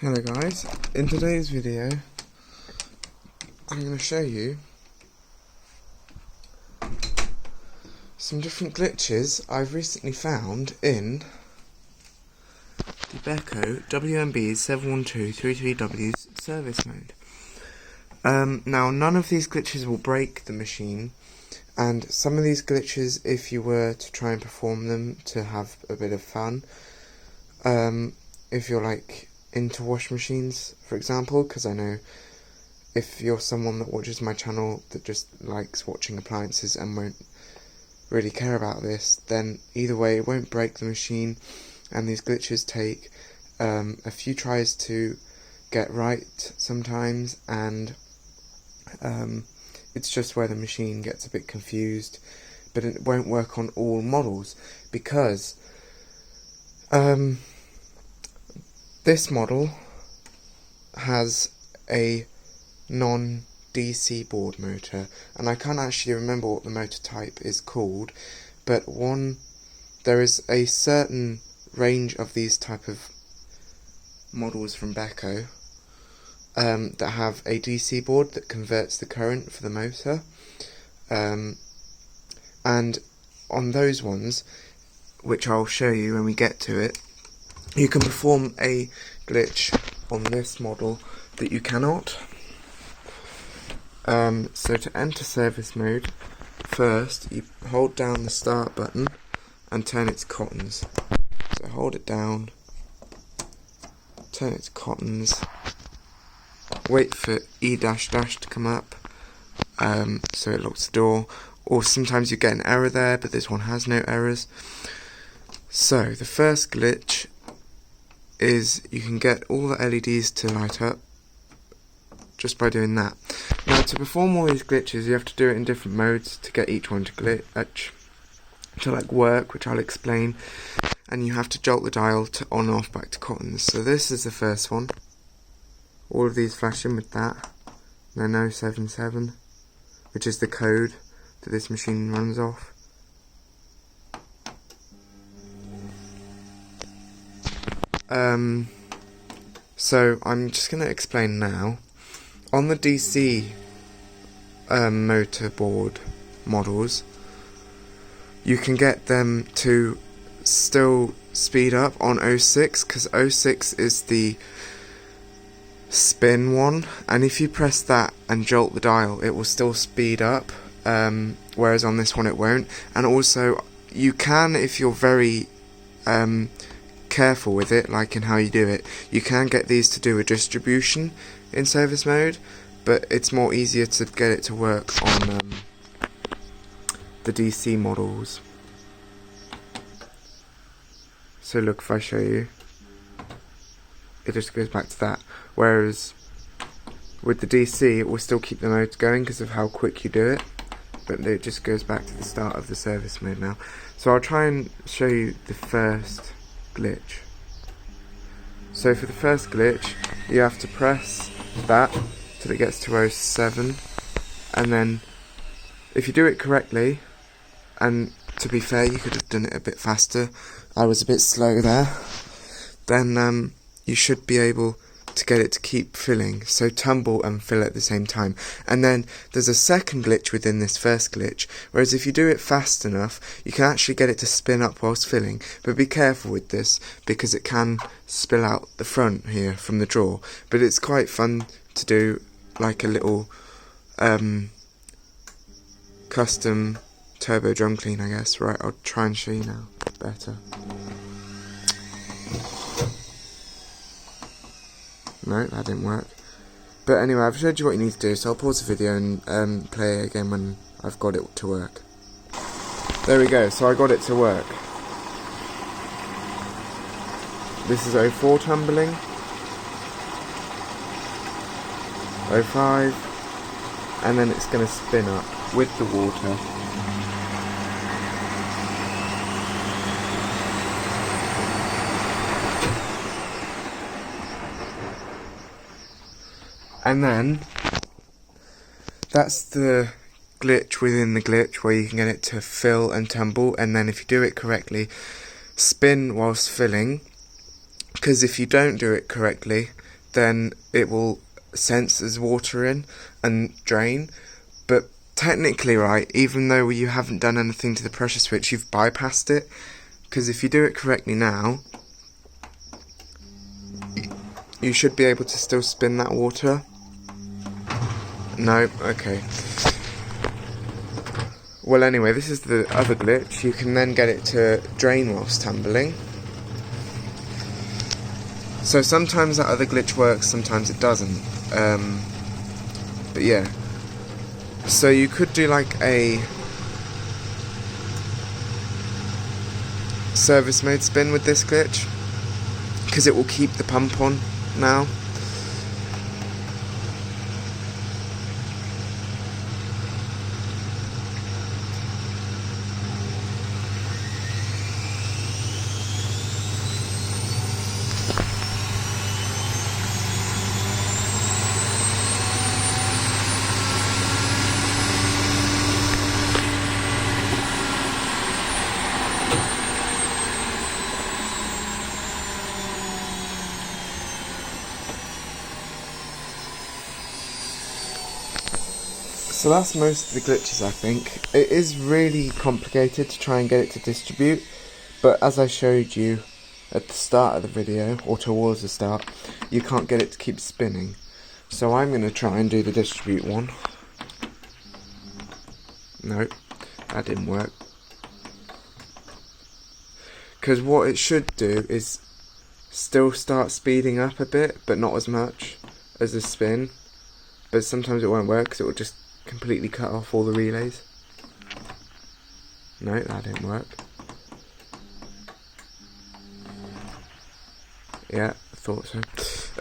Hello guys, in today's video I'm going to show you some different glitches I've recently found in the beko wmb71233w's service mode. Now none of these glitches will break the machine, and some of these glitches, if you were to try and perform them to have a bit of fun, if you're like into washing machines, for example, because I know if you're someone that watches my channel that just likes watching appliances and won't really care about this, then either way it won't break the machine, and these glitches take a few tries to get right sometimes, and it's just where the machine gets a bit confused, but it won't work on all models because this model has a non-DC board motor, and I can't actually remember what the motor type is called, but there is a certain range of these type of models from beko that have a DC board that converts the current for the motor, and on those ones, which I'll show you when we get to it, you can perform a glitch on this model that you cannot. So to enter service mode, first you hold down the start button and turn it to cottons. So hold it down, turn it to cottons, wait for E to come up, so it locks the door, or sometimes you get an error there, but this one has no errors. So the first glitch is you can get all the LEDs to light up just by doing that. Now to perform all these glitches you have to do it in different modes to get each one to work, which I'll explain, and you have to jolt the dial to on off back to cottons. So this is the first one, all of these flashing with that, then 077, which is the code that this machine runs off. So I'm just going to explain now. On the DC motor board models, you can get them to still speed up on 06, because 06 is the spin one, and if you press that and jolt the dial it will still speed up, whereas on this one it won't. And also you can, if you're very careful with it, like in how you do it, you can get these to do a distribution in service mode, but it's more easier to get it to work on the DC models. So look, if I show you, it just goes back to that, whereas with the DC it will still keep the modes going because of how quick you do it, but it just goes back to the start of the service mode now. So I'll try and show you the first glitch. So for the first glitch you have to press that till it gets to 07, and then if you do it correctly, and to be fair you could have done it a bit faster, I was a bit slow there, then you should be able to get it to keep filling, so tumble and fill at the same time. And then there's a second glitch within this first glitch, whereas if you do it fast enough you can actually get it to spin up whilst filling, but be careful with this because it can spill out the front here from the drawer, but it's quite fun to do, like a little custom turbo drum clean, I guess. Right, I'll try and show you now better. No, that didn't work. But anyway, I've showed you what you need to do, so I'll pause the video and play it again when I've got it to work. There we go, so I got it to work. This is 04 tumbling, 05, and then it's going to spin up with the water. And then that's the glitch within the glitch, where you can get it to fill and tumble, and then if you do it correctly, spin whilst filling, because if you don't do it correctly, then it will sense there's water in and drain. But technically, right, even though you haven't done anything to the pressure switch, you've bypassed it, because if you do it correctly now, you should be able to still spin that water. No? Okay. Well, anyway, this is the other glitch. You can then get it to drain whilst tumbling. So sometimes that other glitch works, sometimes it doesn't. But yeah. So you could do like a service mode spin with this glitch, because it will keep the pump on now. So that's most of the glitches, I think. It is really complicated to try and get it to distribute, but as I showed you at the start of the video, or towards the start, you can't get it to keep spinning. So I'm going to try and do the distribute one. Nope, that didn't work. Because what it should do is still start speeding up a bit, but not as much as a spin. But sometimes it won't work, because it will just completely cut off all the relays. No, that didn't work. Yeah, I thought so.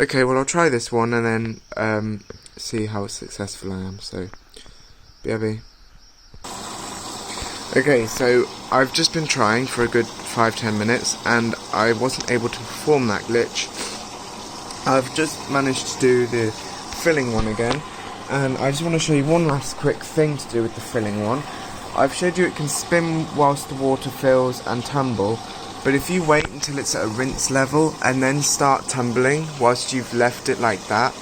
Okay, well I'll try this one and then see how successful I am. So, BRB. Okay, so I've just been trying for a good 5-10 minutes and I wasn't able to perform that glitch. I've just managed to do the filling one again, and I just want to show you one last quick thing to do with the filling one. I've showed you it can spin whilst the water fills and tumble, but if you wait until it's at a rinse level and then start tumbling whilst you've left it like that,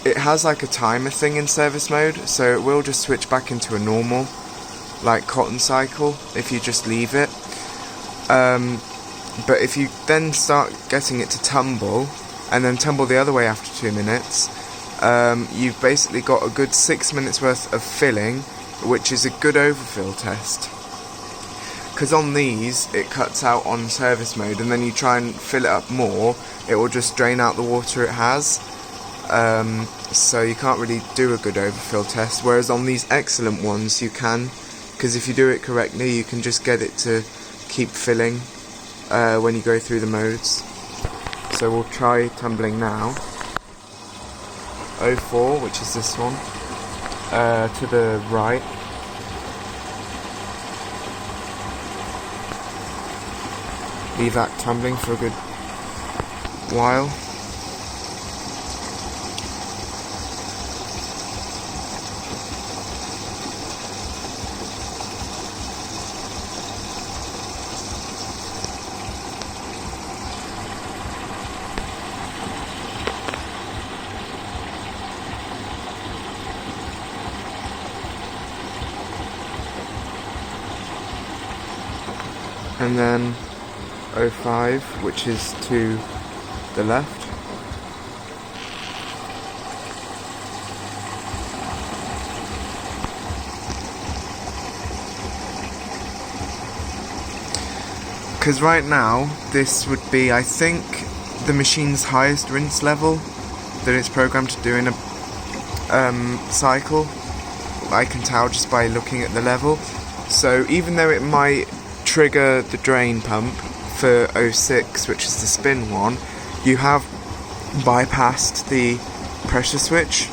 it has like a timer thing in service mode, so it will just switch back into a normal, like cotton cycle if you just leave it. But if you then start getting it to tumble, and then tumble the other way after 2 minutes, you've basically got a good 6 minutes worth of filling, which is a good overfill test. Because on these, it cuts out on service mode, and then you try and fill it up more, it will just drain out the water it has. So you can't really do a good overfill test, whereas on these excellent ones you can, because if you do it correctly you can just get it to keep filling when you go through the modes. So we'll try tumbling now. 04, which is this one, to the right. Leave that tumbling for a good while. And then 05, which is to the left. Because right now, this would be, I think, the machine's highest rinse level that it's programmed to do in a cycle. I can tell just by looking at the level. So even though it might trigger the drain pump for 06, which is the spin one, you have bypassed the pressure switch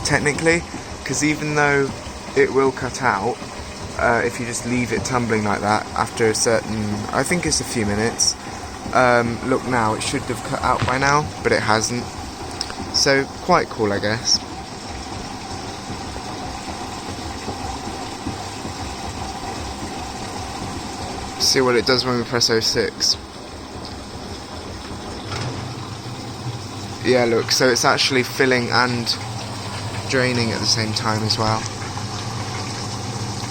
technically, because even though it will cut out if you just leave it tumbling like that after a certain, I think it's a few minutes. Look now, it should have cut out by now, but it hasn't. So quite cool, I guess. See what it does when we press 06. Yeah, look, so it's actually filling and draining at the same time as well.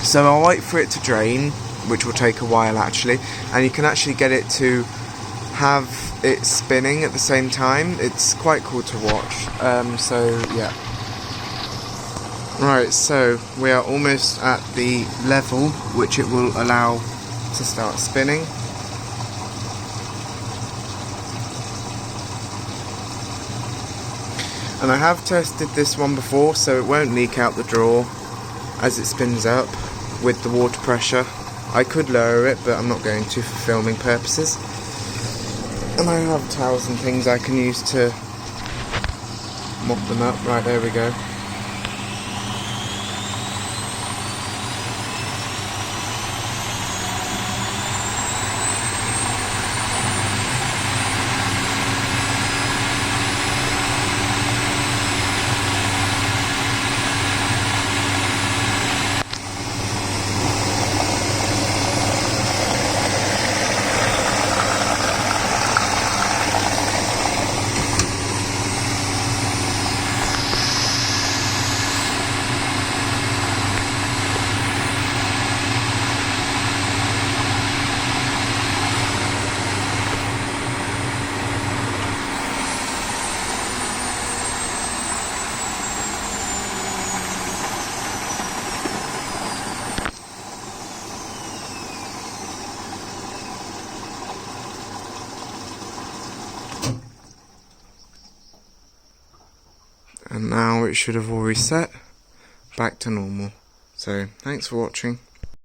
So I'll wait for it to drain, which will take a while actually, and you can actually get it to have it spinning at the same time. It's quite cool to watch. So yeah. Right, so we are almost at the level which it will allow to start spinning. And I have tested this one before, so it won't leak out the drawer as it spins up with the water pressure. I could lower it, but I'm not going to for filming purposes. And I have towels and things I can use to mop them up. Right, there we go. And now it should have all reset back to normal. So thanks for watching.